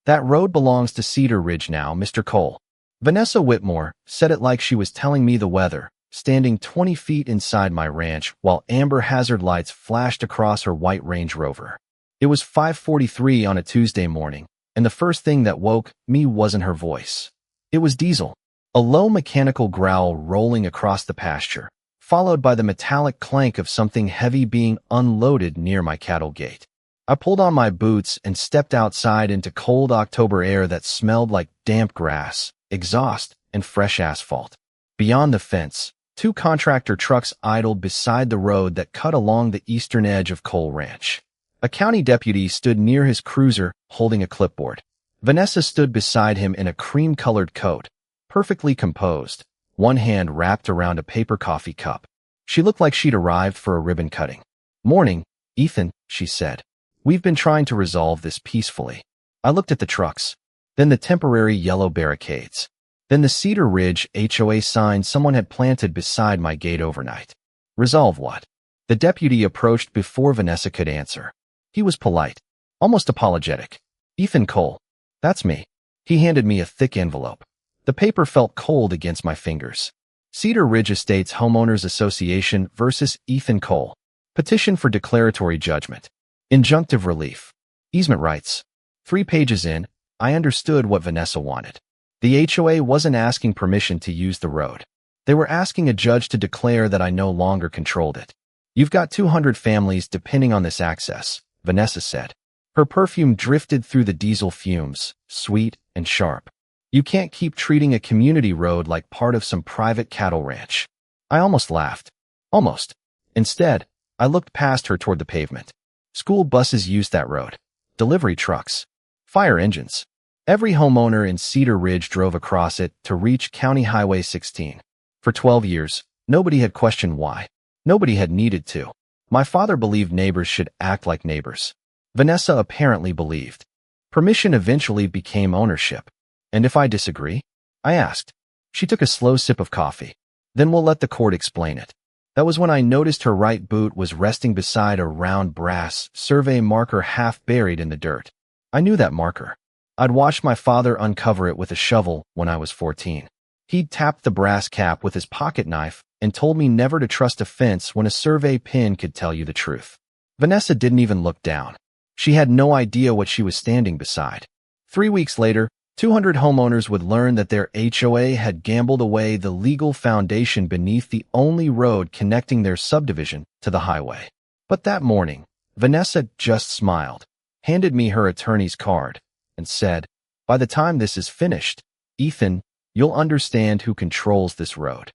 That road belongs to Cedar Ridge now, Mr. Cole. Vanessa Whitmore said it like she was telling me the weather, standing 20 feet inside my ranch while amber hazard lights flashed across her white Range Rover. It was 5:43 on a Tuesday morning, and the first thing that woke me wasn't her voice. It was Diesel, a low mechanical growl rolling across the pasture, followed by the metallic clank of something heavy being unloaded near my cattle gate. I pulled on my boots and stepped outside into cold October air that smelled like damp grass, exhaust, and fresh asphalt. Beyond the fence, two contractor trucks idled beside the road that cut along the eastern edge of Cole Ranch. A county deputy stood near his cruiser, holding a clipboard. Vanessa stood beside him in a cream-colored coat, perfectly composed, one hand wrapped around a paper coffee cup. She looked like she'd arrived for a ribbon cutting. "Morning, Ethan," she said. "We've been trying to resolve this peacefully." I looked at the trucks, then the temporary yellow barricades, then the Cedar Ridge HOA sign someone had planted beside my gate overnight. Resolve what? The deputy approached before Vanessa could answer. He was polite, almost apologetic. "Ethan Cole. That's me." He handed me a thick envelope. The paper felt cold against my fingers. Cedar Ridge Estates Homeowners Association versus Ethan Cole. Petition for declaratory judgment. Injunctive relief. Easement rights. 3 pages in, I understood what Vanessa wanted. The HOA wasn't asking permission to use the road. They were asking a judge to declare that I no longer controlled it. "You've got 200 families depending on this access," Vanessa said. Her perfume drifted through the diesel fumes, sweet and sharp. "You can't keep treating a community road like part of some private cattle ranch." I almost laughed. Almost. Instead, I looked past her toward the pavement. School buses used that road. Delivery trucks. Fire engines. Every homeowner in Cedar Ridge drove across it to reach County Highway 16. For 12 years, nobody had questioned why. Nobody had needed to. My father believed neighbors should act like neighbors. Vanessa apparently believed. Permission eventually became ownership. "And if I disagree?" I asked. She took a slow sip of coffee. "Then we'll let the court explain it." That was when I noticed her right boot was resting beside a round brass survey marker half buried in the dirt. I knew that marker. I'd watched my father uncover it with a shovel when I was 14. He'd tapped the brass cap with his pocket knife and told me never to trust a fence when a survey pin could tell you the truth. Vanessa didn't even look down. She had no idea what she was standing beside. 3 weeks later, 200 homeowners would learn that their HOA had gambled away the legal foundation beneath the only road connecting their subdivision to the highway. But that morning, Vanessa just smiled, handed me her attorney's card, and said, "By the time this is finished, Ethan, you'll understand who controls this road."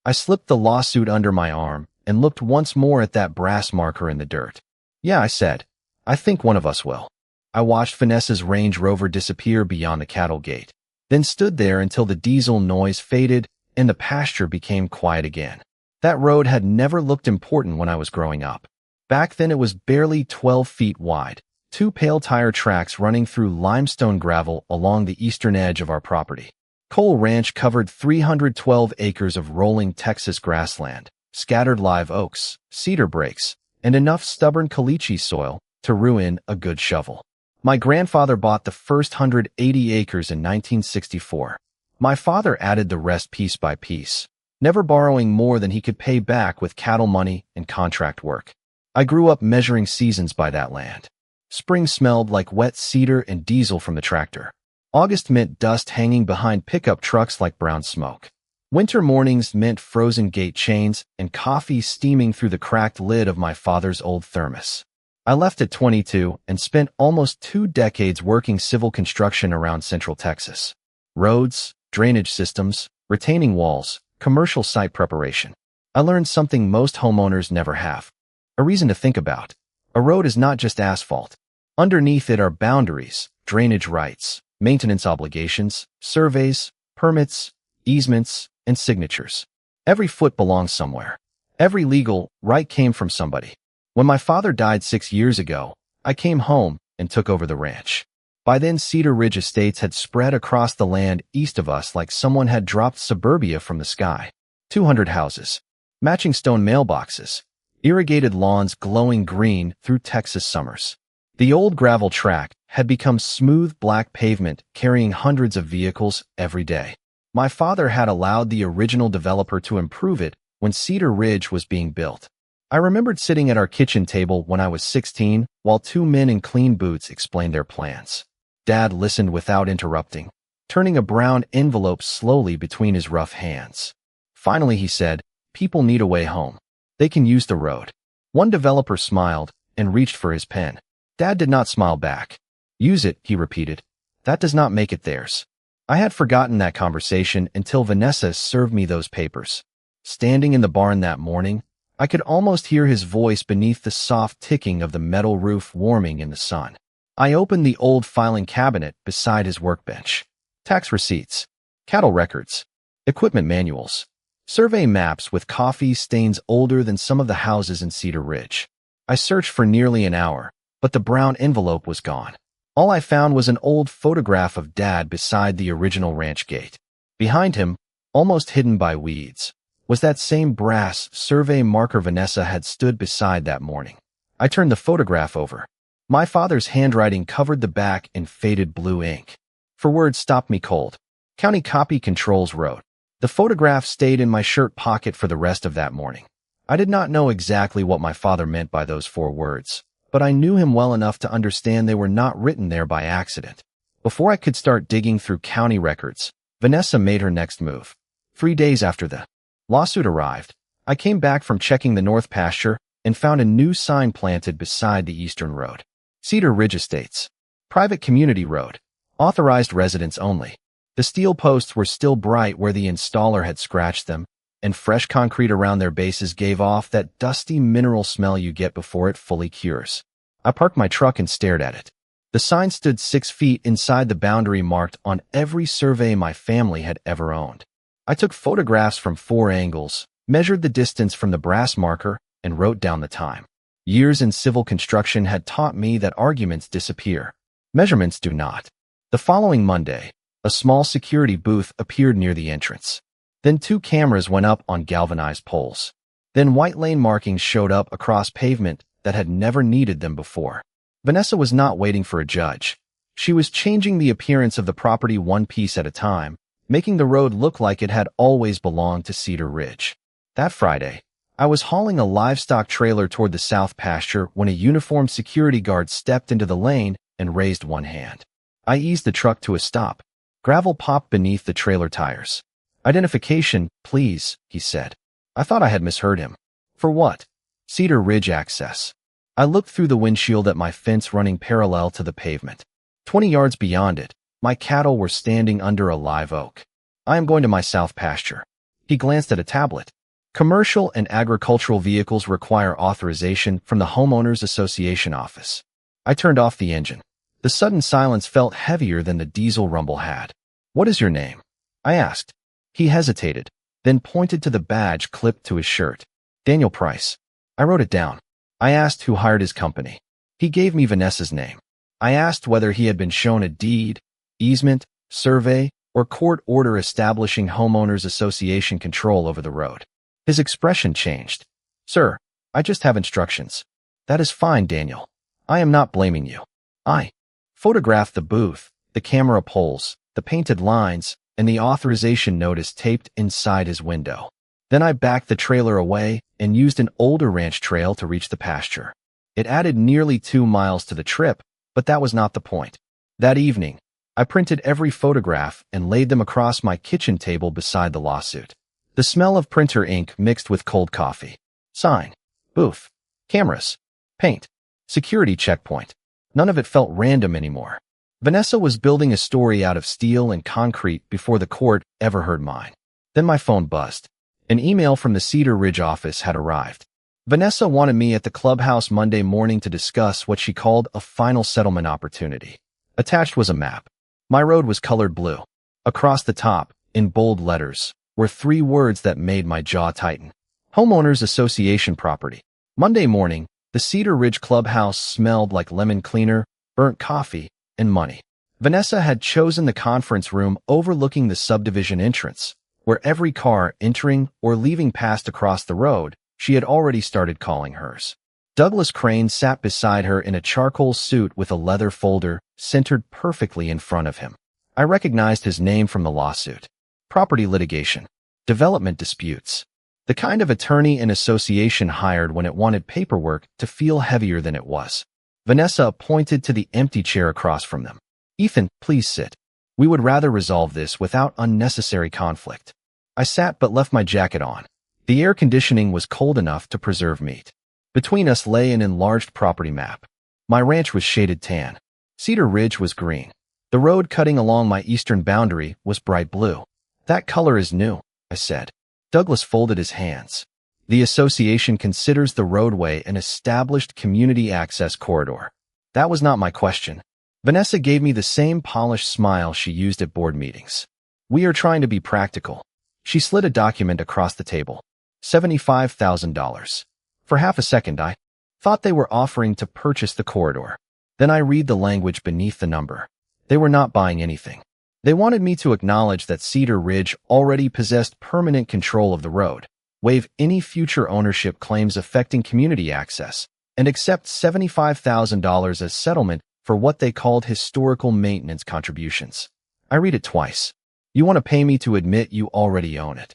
I slipped the lawsuit under my arm and looked once more at that brass marker in the dirt. "Yeah," I said, "I think one of us will." I watched Vanessa's Range Rover disappear beyond the cattle gate, then stood there until the diesel noise faded and the pasture became quiet again. That road had never looked important when I was growing up. Back then it was barely 12 feet wide, 2 pale tire tracks running through limestone gravel along the eastern edge of our property. Cole Ranch covered 312 acres of rolling Texas grassland, scattered live oaks, cedar breaks, and enough stubborn caliche soil to ruin a good shovel. My grandfather bought the first 180 acres in 1964. My father added the rest piece by piece, never borrowing more than he could pay back with cattle money and contract work. I grew up measuring seasons by that land. Spring smelled like wet cedar and diesel from the tractor. August meant dust hanging behind pickup trucks like brown smoke. Winter mornings meant frozen gate chains and coffee steaming through the cracked lid of my father's old thermos. I left at 22 and spent almost 2 decades working civil construction around Central Texas. Roads, drainage systems, retaining walls, commercial site preparation. I learned something most homeowners never have. A reason to think about. A road is not just asphalt. Underneath it are boundaries, drainage rights, maintenance obligations, surveys, permits, easements, and signatures. Every foot belongs somewhere. Every legal right came from somebody. When my father died 6 years ago, I came home and took over the ranch. By then, Cedar Ridge Estates had spread across the land east of us like someone had dropped suburbia from the sky. 200 houses, matching stone mailboxes, irrigated lawns glowing green through Texas summers. The old gravel track had become smooth black pavement carrying hundreds of vehicles every day. My father had allowed the original developer to improve it when Cedar Ridge was being built. I remembered sitting at our kitchen table when I was 16 while two men in clean boots explained their plans. Dad listened without interrupting, turning a brown envelope slowly between his rough hands. Finally, he said, "People need a way home. They can use the road." One developer smiled and reached for his pen. Dad did not smile back. "Use it," he repeated. "That does not make it theirs." I had forgotten that conversation until Vanessa served me those papers. Standing in the barn that morning, I could almost hear his voice beneath the soft ticking of the metal roof warming in the sun. I opened the old filing cabinet beside his workbench. Tax receipts, cattle records, equipment manuals, survey maps with coffee stains older than some of the houses in Cedar Ridge. I searched for nearly an hour, but the brown envelope was gone. All I found was an old photograph of Dad beside the original ranch gate. Behind him, almost hidden by weeds, was that same brass survey marker Vanessa had stood beside that morning. I turned the photograph over. My father's handwriting covered the back in faded blue ink. For words stopped me cold. County Copy Controls wrote. The photograph stayed in my shirt pocket for the rest of that morning. I did not know exactly what my father meant by those 4 words, but I knew him well enough to understand they were not written there by accident. Before I could start digging through county records, Vanessa made her next move. 3 days after the lawsuit arrived, I came back from checking the north pasture and found a new sign planted beside the eastern road. Cedar Ridge Estates. Private community road. Authorized residents only. The steel posts were still bright where the installer had scratched them, and fresh concrete around their bases gave off that dusty mineral smell you get before it fully cures. I parked my truck and stared at it. The sign stood 6 feet inside the boundary marked on every survey my family had ever owned. I took photographs from 4 angles, measured the distance from the brass marker, and wrote down the time. Years in civil construction had taught me that arguments disappear. Measurements do not. The following Monday, a small security booth appeared near the entrance. Then 2 cameras went up on galvanized poles. Then white lane markings showed up across pavement that had never needed them before. Vanessa was not waiting for a judge. She was changing the appearance of the property one piece at a time, making the road look like it had always belonged to Cedar Ridge. That Friday, I was hauling a livestock trailer toward the south pasture when a uniformed security guard stepped into the lane and raised one hand. I eased the truck to a stop. Gravel popped beneath the trailer tires. "Identification, please," he said. I thought I had misheard him. "For what?" "Cedar Ridge access." I looked through the windshield at my fence running parallel to the pavement. 20 yards beyond it, my cattle were standing under a live oak. "I am going to my south pasture." He glanced at a tablet. Commercial and agricultural vehicles require authorization from the Homeowners Association office. I turned off the engine. The sudden silence felt heavier than the diesel rumble had. "What is your name?" I asked. He hesitated, then pointed to the badge clipped to his shirt. "Daniel Price." I wrote it down. I asked who hired his company. He gave me Vanessa's name. I asked whether he had been shown a deed, easement, survey, or court order establishing Homeowners Association control over the road. His expression changed. "Sir, I just have instructions." "That is fine, Daniel. I am not blaming you." I photographed the booth, the camera poles, the painted lines, and the authorization notice taped inside his window. Then I backed the trailer away and used an older ranch trail to reach the pasture. It added nearly 2 miles to the trip, but that was not the point. That evening, I printed every photograph and laid them across my kitchen table beside the lawsuit. The smell of printer ink mixed with cold coffee. Sign. Booth. Cameras. Paint. Security checkpoint. None of it felt random anymore. Vanessa was building a story out of steel and concrete before the court ever heard mine. Then my phone buzzed. An email from the Cedar Ridge office had arrived. Vanessa wanted me at the clubhouse Monday morning to discuss what she called a final settlement opportunity. Attached was a map. My road was colored blue. Across the top, in bold letters, were 3 words that made my jaw tighten. Homeowners Association property. Monday morning, the Cedar Ridge clubhouse smelled like lemon cleaner, burnt coffee, and money. Vanessa had chosen the conference room overlooking the subdivision entrance, where every car entering or leaving passed across the road. She had already started calling hers. Douglas Crane sat beside her in a charcoal suit with a leather folder centered perfectly in front of him. I recognized his name from the lawsuit. Property litigation. Development disputes. The kind of attorney an association hired when it wanted paperwork to feel heavier than it was. Vanessa pointed to the empty chair across from them. Ethan, please sit. We would rather resolve this without unnecessary conflict. I sat but left my jacket on. The air conditioning was cold enough to preserve meat. Between us lay an enlarged property map. My ranch was shaded tan. Cedar Ridge was green. The road cutting along my eastern boundary was bright blue. That color is new, I said. Douglas folded his hands. The association considers the roadway an established community access corridor. That was not my question. Vanessa gave me the same polished smile she used at board meetings. We are trying to be practical. She slid a document across the table. $75,000. For half a second I thought they were offering to purchase the corridor. Then I read the language beneath the number. They were not buying anything. They wanted me to acknowledge that Cedar Ridge already possessed permanent control of the road, waive any future ownership claims affecting community access, and accept $75,000 as settlement for what they called historical maintenance contributions. I read it twice. You want to pay me to admit you already own it.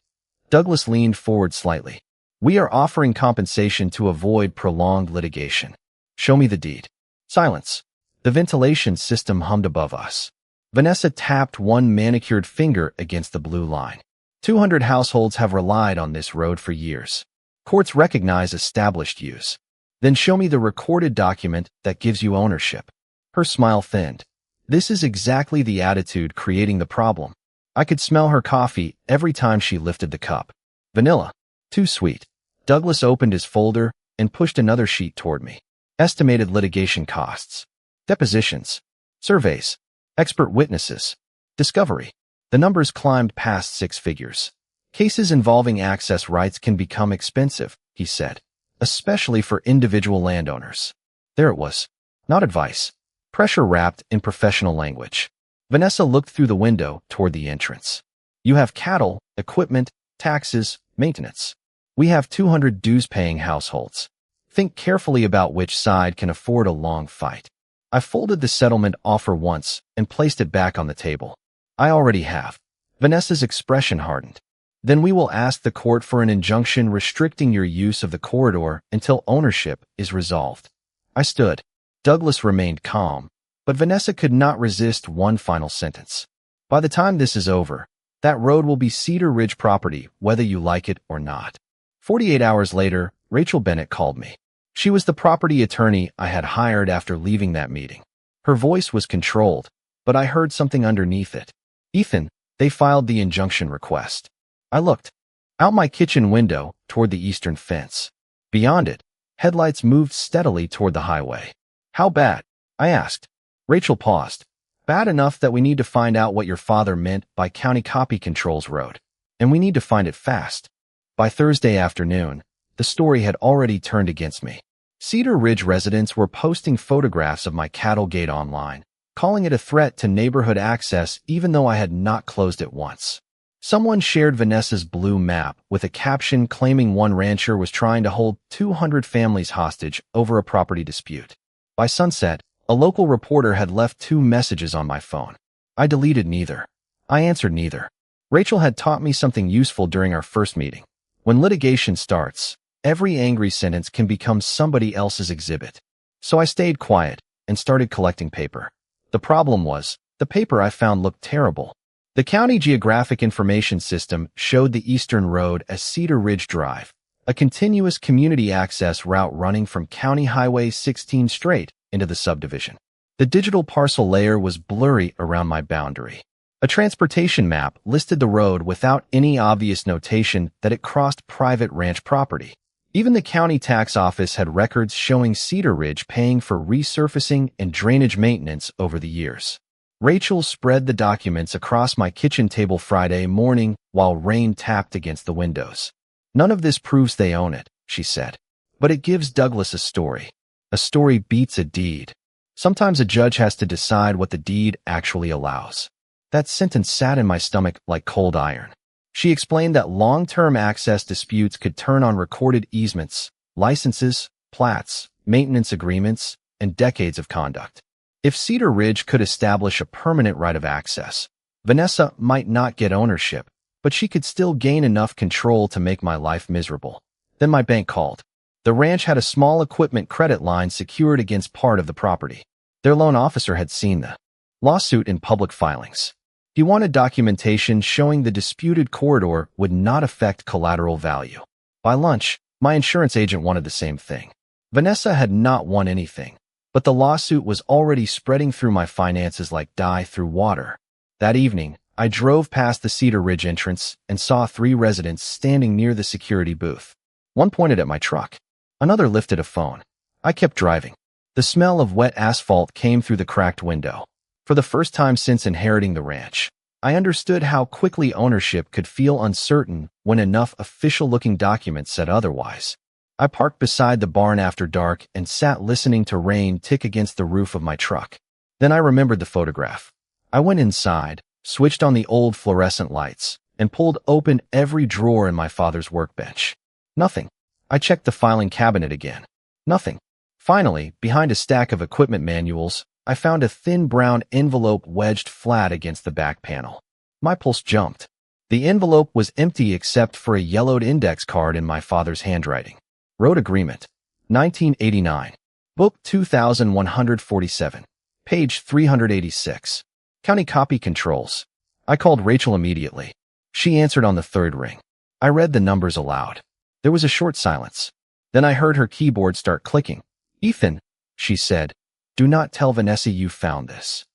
Douglas leaned forward slightly. We are offering compensation to avoid prolonged litigation. Show me the deed. Silence. The ventilation system hummed above us. Vanessa tapped one manicured finger against the blue line. 200 households have relied on this road for years. Courts recognize established use. Then show me the recorded document that gives you ownership. Her smile thinned. This is exactly the attitude creating the problem. I could smell her coffee every time she lifted the cup. Vanilla. Too sweet. Douglas opened his folder and pushed another sheet toward me. Estimated litigation costs. Depositions. Surveys. Expert witnesses. Discovery. The numbers climbed past 6 figures. Cases involving access rights can become expensive, he said, especially for individual landowners. There it was. Not advice. Pressure wrapped in professional language. Vanessa looked through the window toward the entrance. You have cattle, equipment, taxes, maintenance. We have 200 dues-paying households. Think carefully about which side can afford a long fight. I folded the settlement offer once and placed it back on the table. I already have. Vanessa's expression hardened. Then we will ask the court for an injunction restricting your use of the corridor until ownership is resolved. I stood. Douglas remained calm, but Vanessa could not resist one final sentence. By the time this is over, that road will be Cedar Ridge property, whether you like it or not. 48 hours later, Rachel Bennett called me. She was the property attorney I had hired after leaving that meeting. Her voice was controlled, but I heard something underneath it. Ethan, they filed the injunction request. I looked out my kitchen window toward the eastern fence. Beyond it, headlights moved steadily toward the highway. How bad? I asked. Rachel paused. Bad enough that we need to find out what your father meant by County Copy Controls Road. And we need to find it fast. By Thursday afternoon, the story had already turned against me. Cedar Ridge residents were posting photographs of my cattle gate online, calling it a threat to neighborhood access even though I had not closed it once. Someone shared Vanessa's blue map with a caption claiming one rancher was trying to hold 200 families hostage over a property dispute. By sunset, a local reporter had left 2 messages on my phone. I deleted neither. I answered neither. Rachel had taught me something useful during our first meeting. When litigation starts, every angry sentence can become somebody else's exhibit. So I stayed quiet and started collecting paper. The problem was, the paper I found looked terrible. The County Geographic Information System showed the Eastern Road as Cedar Ridge Drive, a continuous community access route running from County Highway 16 straight into the subdivision. The digital parcel layer was blurry around my boundary. A transportation map listed the road without any obvious notation that it crossed private ranch property. Even the county tax office had records showing Cedar Ridge paying for resurfacing and drainage maintenance over the years. Rachel spread the documents across my kitchen table Friday morning while rain tapped against the windows. None of this proves they own it, she said. But it gives Douglas a story. A story beats a deed. Sometimes a judge has to decide what the deed actually allows. That sentence sat in my stomach like cold iron. She explained that long-term access disputes could turn on recorded easements, licenses, plats, maintenance agreements, and decades of conduct. If Cedar Ridge could establish a permanent right of access, Vanessa might not get ownership, but she could still gain enough control to make my life miserable. Then my bank called. The ranch had a small equipment credit line secured against part of the property. Their loan officer had seen the lawsuit in public filings. He wanted documentation showing the disputed corridor would not affect collateral value. By lunch, my insurance agent wanted the same thing. Vanessa had not won anything, but the lawsuit was already spreading through my finances like dye through water. That evening, I drove past the Cedar Ridge entrance and saw 3 residents standing near the security booth. One pointed at my truck. Another lifted a phone. I kept driving. The smell of wet asphalt came through the cracked window. For the first time since inheriting the ranch, I understood how quickly ownership could feel uncertain when enough official-looking documents said otherwise. I parked beside the barn after dark and sat listening to rain tick against the roof of my truck. Then I remembered the photograph. I went inside, switched on the old fluorescent lights, and pulled open every drawer in my father's workbench. Nothing. I checked the filing cabinet again. Nothing. Finally, behind a stack of equipment manuals, I found a thin brown envelope wedged flat against the back panel. My pulse jumped. The envelope was empty except for a yellowed index card in my father's handwriting. Road Agreement, 1989. Book 2147. Page 386. County Copy Controls. I called Rachel immediately. She answered on the 3rd ring. I read the numbers aloud. There was a short silence. Then I heard her keyboard start clicking. Ethan, she said, do not tell Vanessa you found this.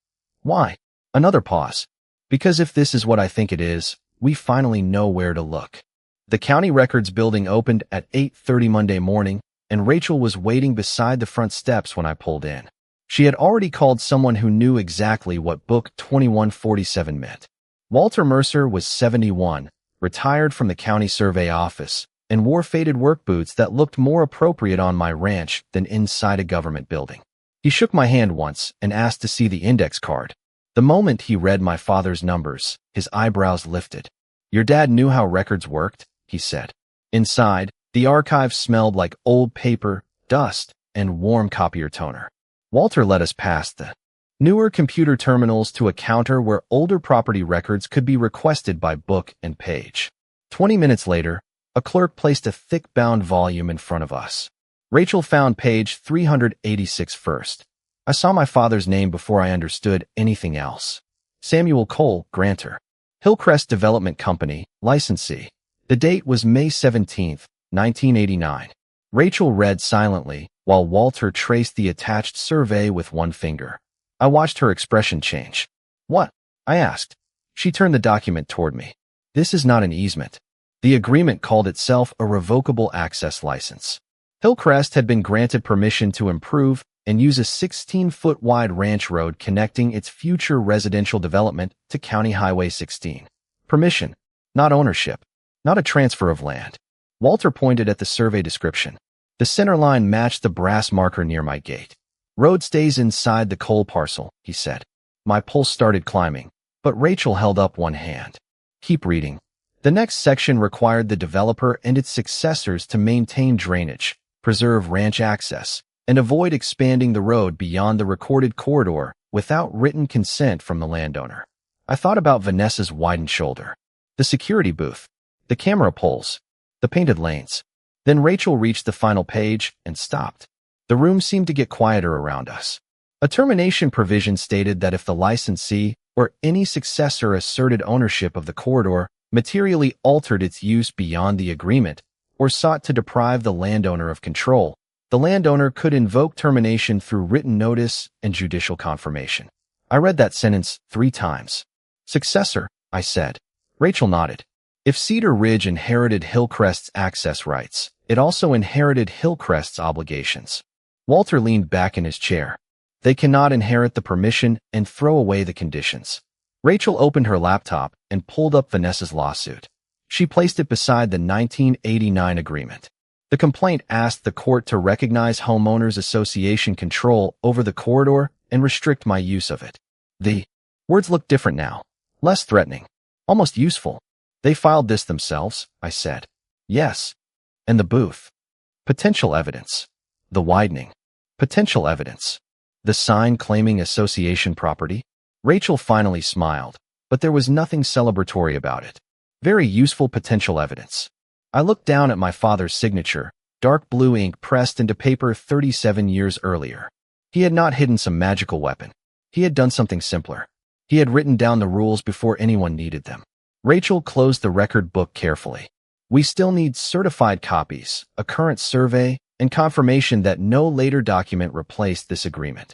Why? Another pause. Because if this is what I think it is, we finally know where to look. The county records building opened at 8:30 Monday morning, and Rachel was waiting beside the front steps when I pulled in. She had already called someone who knew exactly what Book 2147 meant. Walter Mercer was 71, retired from the county survey office, and wore faded work boots that looked more appropriate on my ranch than inside a government building. He shook my hand once and asked to see the index card. The moment he read my father's numbers, his eyebrows lifted. Your dad knew how records worked, he said. Inside, the archive smelled like old paper, dust, and warm copier toner. Walter led us past the newer computer terminals to a counter where older property records could be requested by book and page. 20 minutes later, a clerk placed a thick-bound volume in front of us. Rachel found page 386 first. I saw my father's name before I understood anything else. Samuel Cole, grantor. Hillcrest Development Company, licensee. The date was May 17, 1989. Rachel read silently, while Walter traced the attached survey with one finger. I watched her expression change. What? I asked. She turned the document toward me. This is not an easement. The agreement called itself a revocable access license. Hillcrest had been granted permission to improve and use a 16-foot wide ranch road connecting its future residential development to County Highway 16. Permission, not ownership, not a transfer of land. Walter pointed at the survey description. The center line matched the brass marker near my gate. Road stays inside the coal parcel, he said. My pulse started climbing, but Rachel held up one hand. Keep reading. The next section required the developer and its successors to maintain drainage, preserve ranch access, and avoid expanding the road beyond the recorded corridor without written consent from the landowner. I thought about Vanessa's widened shoulder, the security booth, the camera poles, the painted lanes. Then Rachel reached the final page and stopped. The room seemed to get quieter around us. A termination provision stated that if the licensee or any successor asserted ownership of the corridor, materially altered its use beyond the agreement, or sought to deprive the landowner of control, the landowner could invoke termination through written notice and judicial confirmation. I read that sentence 3 times. Successor, I said. Rachel nodded. If Cedar Ridge inherited Hillcrest's access rights, it also inherited Hillcrest's obligations. Walter leaned back in his chair. They cannot inherit the permission and throw away the conditions. Rachel opened her laptop and pulled up Vanessa's lawsuit. She placed it beside the 1989 agreement. The complaint asked the court to recognize homeowners association control over the corridor and restrict my use of it. The words looked different now, less threatening, almost useful. They filed this themselves, I said. Yes. And the booth. Potential evidence. The widening. Potential evidence. The sign claiming association property. Rachel finally smiled, but there was nothing celebratory about it. Very useful potential evidence. I looked down at my father's signature, dark blue ink pressed into paper 37 years earlier. He had not hidden some magical weapon. He had done something simpler. He had written down the rules before anyone needed them. Rachel closed the record book carefully. We still need certified copies, a current survey, and confirmation that no later document replaced this agreement.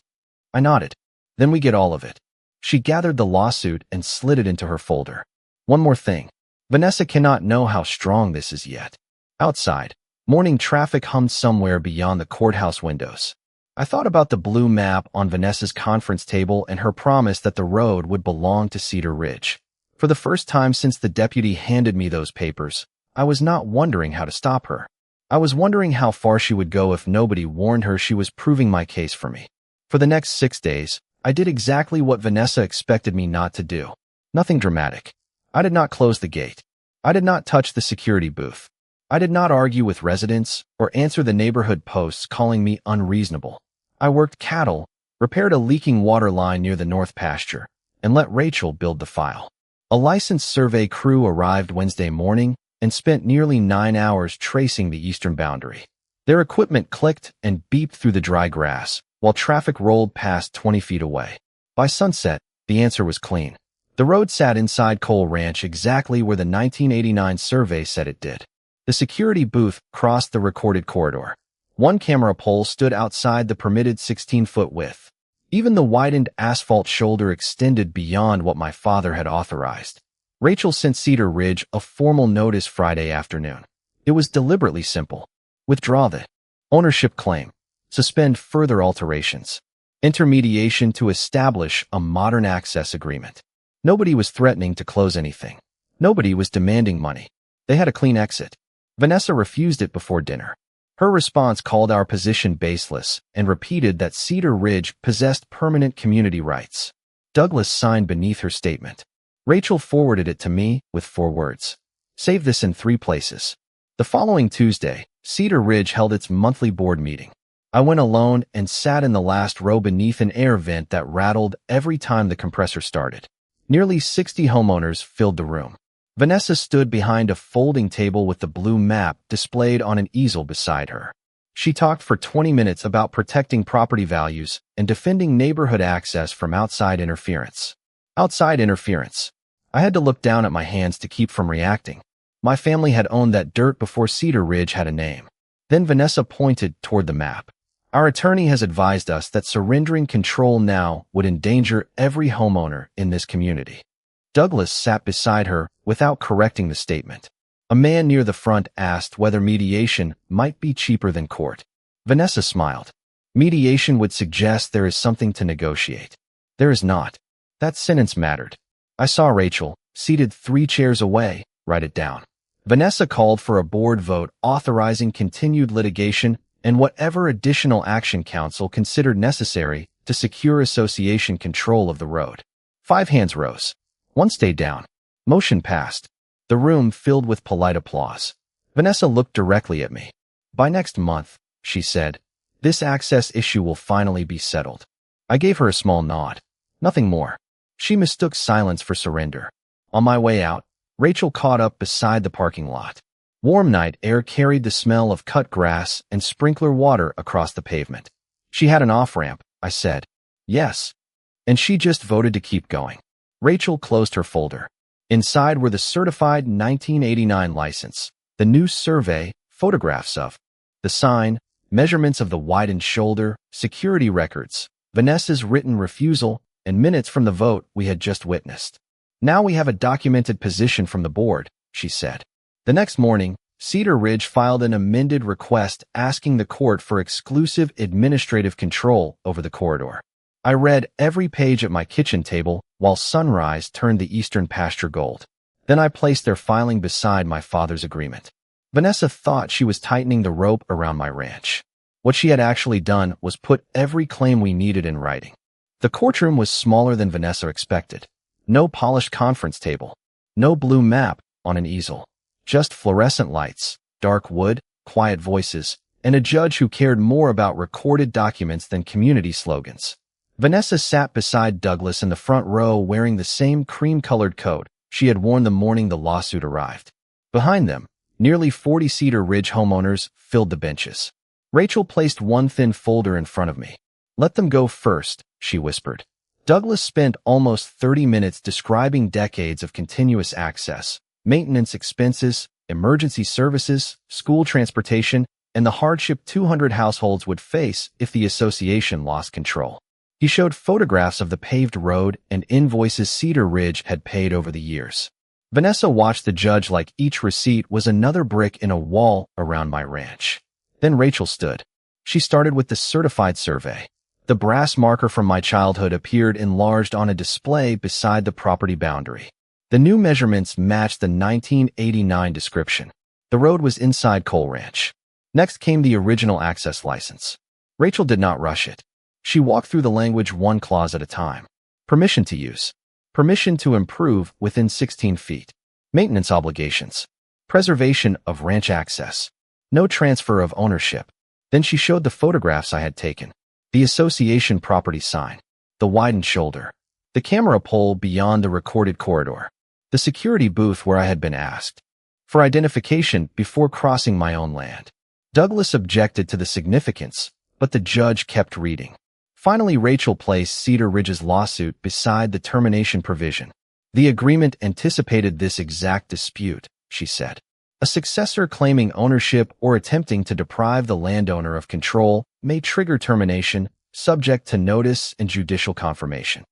I nodded. Then we get all of it. She gathered the lawsuit and slid it into her folder. One more thing. Vanessa cannot know how strong this is yet. Outside, morning traffic hummed somewhere beyond the courthouse windows. I thought about the blue map on Vanessa's conference table and her promise that the road would belong to Cedar Ridge. For the first time since the deputy handed me those papers, I was not wondering how to stop her. I was wondering how far she would go if nobody warned her she was proving my case for me. For the next 6 days, I did exactly what Vanessa expected me not to do. Nothing dramatic. I did not close the gate. I did not touch the security booth. I did not argue with residents or answer the neighborhood posts calling me unreasonable. I worked cattle, repaired a leaking water line near the north pasture, and let Rachel build the file. A licensed survey crew arrived Wednesday morning and spent nearly 9 hours tracing the eastern boundary. Their equipment clicked and beeped through the dry grass, while traffic rolled past 20 feet away. By sunset, the answer was clean. The road sat inside Cole Ranch exactly where the 1989 survey said it did. The security booth crossed the recorded corridor. One camera pole stood outside the permitted 16-foot width. Even the widened asphalt shoulder extended beyond what my father had authorized. Rachel sent Cedar Ridge a formal notice Friday afternoon. It was deliberately simple. Withdraw the ownership claim. Suspend further alterations. Intermediation to establish a modern access agreement. Nobody was threatening to close anything. Nobody was demanding money. They had a clean exit. Vanessa refused it before dinner. Her response called our position baseless and repeated that Cedar Ridge possessed permanent community rights. Douglas signed beneath her statement. Rachel forwarded it to me with 4 words. Save this in 3 places. The following Tuesday, Cedar Ridge held its monthly board meeting. I went alone and sat in the last row beneath an air vent that rattled every time the compressor started. Nearly 60 homeowners filled the room. Vanessa stood behind a folding table with the blue map displayed on an easel beside her. She talked for 20 minutes about protecting property values and defending neighborhood access from outside interference. Outside interference. I had to look down at my hands to keep from reacting. My family had owned that dirt before Cedar Ridge had a name. Then Vanessa pointed toward the map. Our attorney has advised us that surrendering control now would endanger every homeowner in this community. Douglas sat beside her without correcting the statement. A man near the front asked whether mediation might be cheaper than court. Vanessa smiled. Mediation would suggest there is something to negotiate. There is not. That sentence mattered. I saw Rachel, seated 3 chairs away, write it down. Vanessa called for a board vote authorizing continued litigation and whatever additional action council considered necessary to secure association control of the road. 5 hands rose. 1 stayed down. Motion passed. The room filled with polite applause. Vanessa looked directly at me. By next month, she said, this access issue will finally be settled. I gave her a small nod. Nothing more. She mistook silence for surrender. On my way out, Rachel caught up beside the parking lot. Warm night air carried the smell of cut grass and sprinkler water across the pavement. She had an off-ramp, I said. Yes. And she just voted to keep going. Rachel closed her folder. Inside were the certified 1989 license, the new survey, photographs of the sign, measurements of the widened shoulder, security records, Vanessa's written refusal, and minutes from the vote we had just witnessed. Now we have a documented position from the board, she said. The next morning, Cedar Ridge filed an amended request asking the court for exclusive administrative control over the corridor. I read every page at my kitchen table while sunrise turned the eastern pasture gold. Then I placed their filing beside my father's agreement. Vanessa thought she was tightening the rope around my ranch. What she had actually done was put every claim we needed in writing. The courtroom was smaller than Vanessa expected. No polished conference table. No blue map on an easel. Just fluorescent lights, dark wood, quiet voices, and a judge who cared more about recorded documents than community slogans. Vanessa sat beside Douglas in the front row wearing the same cream-colored coat she had worn the morning the lawsuit arrived. Behind them, nearly 40 Cedar Ridge homeowners filled the benches. Rachel placed one thin folder in front of me. "Let them go first," she whispered. Douglas spent almost 30 minutes describing decades of continuous access, maintenance expenses, emergency services, school transportation, and the hardship 200 households would face if the association lost control. He showed photographs of the paved road and invoices Cedar Ridge had paid over the years. Vanessa watched the judge like each receipt was another brick in a wall around my ranch. Then Rachel stood. She started with the certified survey. The brass marker from my childhood appeared enlarged on a display beside the property boundary. The new measurements matched the 1989 description. The road was inside Cole Ranch. Next came the original access license. Rachel did not rush it. She walked through the language one clause at a time. Permission to use. Permission to improve within 16 feet. Maintenance obligations. Preservation of ranch access. No transfer of ownership. Then she showed the photographs I had taken. The association property sign. The widened shoulder. The camera pole beyond the recorded corridor. The security booth where I had been asked for identification before crossing my own land. Douglas objected to the significance, but the judge kept reading. Finally, Rachel placed Cedar Ridge's lawsuit beside the termination provision. The agreement anticipated this exact dispute, she said. A successor claiming ownership or attempting to deprive the landowner of control may trigger termination, subject to notice and judicial confirmation.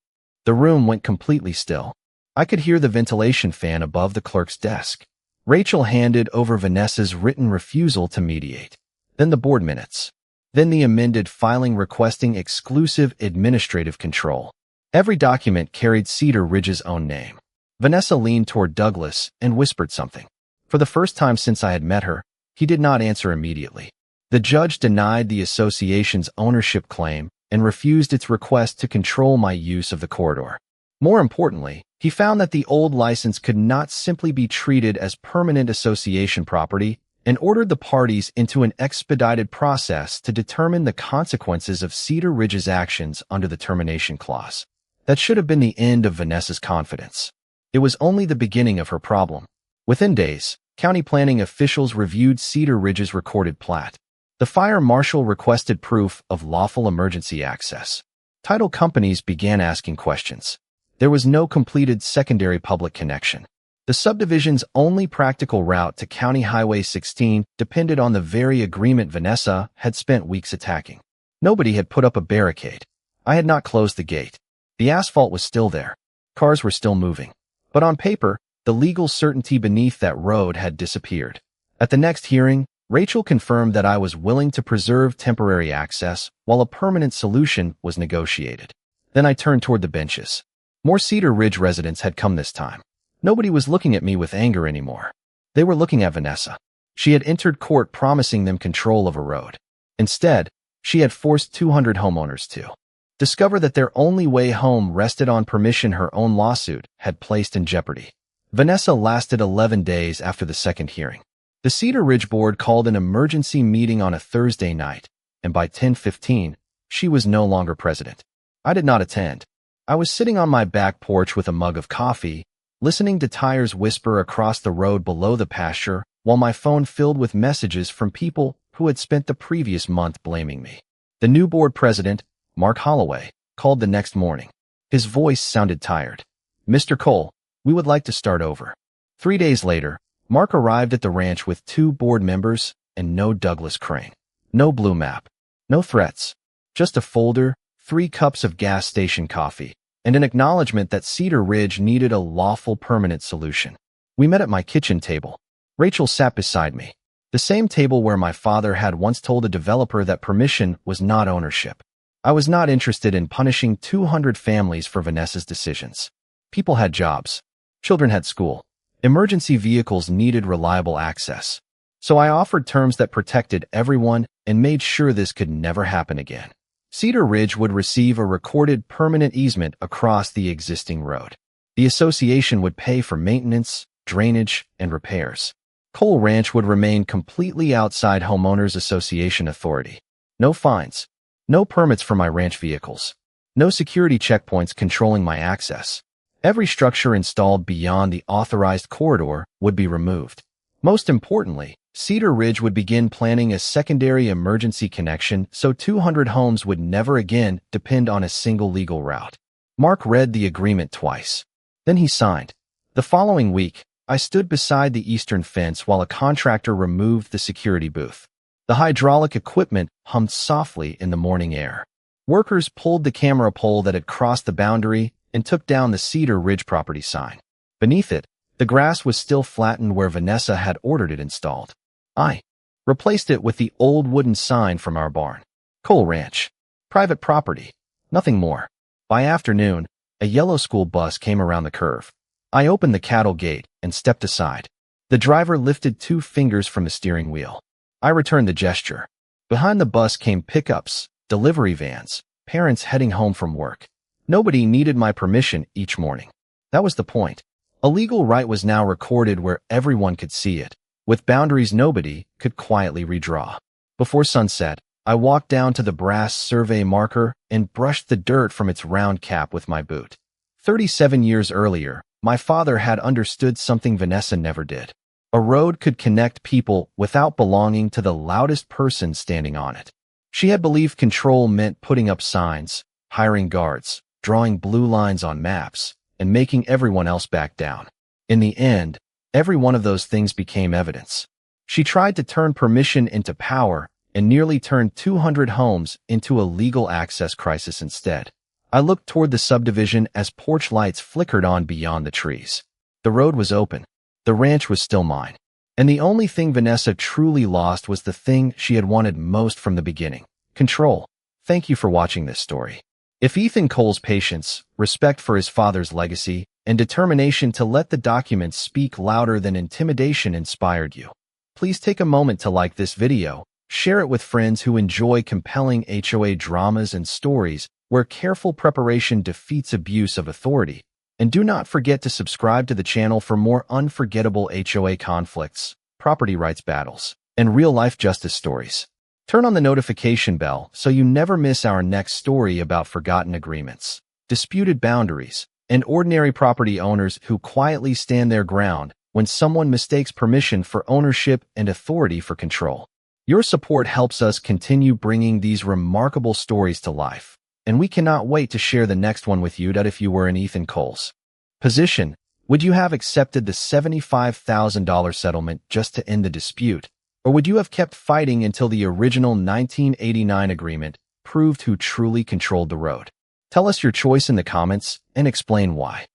The room went completely still. I could hear the ventilation fan above the clerk's desk. Rachel handed over Vanessa's written refusal to mediate. Then the board minutes. Then the amended filing requesting exclusive administrative control. Every document carried Cedar Ridge's own name. Vanessa leaned toward Douglas and whispered something. For the first time since I had met her, he did not answer immediately. The judge denied the association's ownership claim and refused its request to control my use of the corridor. More importantly, he found that the old license could not simply be treated as permanent association property and ordered the parties into an expedited process to determine the consequences of Cedar Ridge's actions under the termination clause. That should have been the end of Vanessa's confidence. It was only the beginning of her problem. Within days, county planning officials reviewed Cedar Ridge's recorded plat. The fire marshal requested proof of lawful emergency access. Title companies began asking questions. There was no completed secondary public connection. The subdivision's only practical route to County Highway 16 depended on the very agreement Vanessa had spent weeks attacking. Nobody had put up a barricade. I had not closed the gate. The asphalt was still there. Cars were still moving. But on paper, the legal certainty beneath that road had disappeared. At the next hearing, Rachel confirmed that I was willing to preserve temporary access while a permanent solution was negotiated. Then I turned toward the benches. More Cedar Ridge residents had come this time. Nobody was looking at me with anger anymore. They were looking at Vanessa. She had entered court promising them control of a road. Instead, she had forced 200 homeowners to discover that their only way home rested on permission her own lawsuit had placed in jeopardy. Vanessa lasted 11 days after the second hearing. The Cedar Ridge Board called an emergency meeting on a Thursday night, and by 10:15, she was no longer president. I did not attend. I was sitting on my back porch with a mug of coffee, listening to tires whisper across the road below the pasture, while my phone filled with messages from people who had spent the previous month blaming me. The new board president, Mark Holloway, called the next morning. His voice sounded tired. "Mr. Cole, we would like to start over." 3 days later, Mark arrived at the ranch with 2 board members and no Douglas Crane. No blue map. No threats. Just a folder, 3 cups of gas station coffee, and an acknowledgement that Cedar Ridge needed a lawful permanent solution. We met at my kitchen table. Rachel sat beside me. The same table where my father had once told a developer that permission was not ownership. I was not interested in punishing 200 families for Vanessa's decisions. People had jobs. Children had school. Emergency vehicles needed reliable access. So I offered terms that protected everyone and made sure this could never happen again. Cedar Ridge would receive a recorded permanent easement across the existing road. The association would pay for maintenance, drainage, and repairs. Cole Ranch would remain completely outside Homeowners Association authority. No fines. No permits for my ranch vehicles. No security checkpoints controlling my access. Every structure installed beyond the authorized corridor would be removed. Most importantly, Cedar Ridge would begin planning a secondary emergency connection so 200 homes would never again depend on a single legal route. Mark read the agreement twice. Then he signed. The following week, I stood beside the eastern fence while a contractor removed the security booth. The hydraulic equipment hummed softly in the morning air. Workers pulled the camera pole that had crossed the boundary and took down the Cedar Ridge property sign. Beneath it, the grass was still flattened where Vanessa had ordered it installed. I replaced it with the old wooden sign from our barn. Cole Ranch. Private property. Nothing more. By afternoon, a yellow school bus came around the curve. I opened the cattle gate and stepped aside. The driver lifted 2 fingers from the steering wheel. I returned the gesture. Behind the bus came pickups, delivery vans, parents heading home from work. Nobody needed my permission each morning. That was the point. A legal right was now recorded where everyone could see it, with boundaries nobody could quietly redraw. Before sunset, I walked down to the brass survey marker and brushed the dirt from its round cap with my boot. 37 years earlier, my father had understood something Vanessa never did. A road could connect people without belonging to the loudest person standing on it. She had believed control meant putting up signs, hiring guards, drawing blue lines on maps, and making everyone else back down. In the end, every one of those things became evidence. She tried to turn permission into power and nearly turned 200 homes into a legal access crisis instead. I looked toward the subdivision as porch lights flickered on beyond the trees. The road was open. The ranch was still mine. And the only thing Vanessa truly lost was the thing she had wanted most from the beginning: control. Thank you for watching this story. If Ethan Cole's patience, respect for his father's legacy, and determination to let the documents speak louder than intimidation inspired you, please take a moment to like this video, share it with friends who enjoy compelling HOA dramas and stories where careful preparation defeats abuse of authority, and do not forget to subscribe to the channel for more unforgettable HOA conflicts, property rights battles, and real-life justice stories. Turn on the notification bell so you never miss our next story about forgotten agreements, disputed boundaries, and ordinary property owners who quietly stand their ground when someone mistakes permission for ownership and authority for control. Your support helps us continue bringing these remarkable stories to life, and we cannot wait to share the next one with you. If you were in Ethan Cole's position, would you have accepted the $75,000 settlement just to end the dispute? Or would you have kept fighting until the original 1989 agreement proved who truly controlled the road? Tell us your choice in the comments and explain why.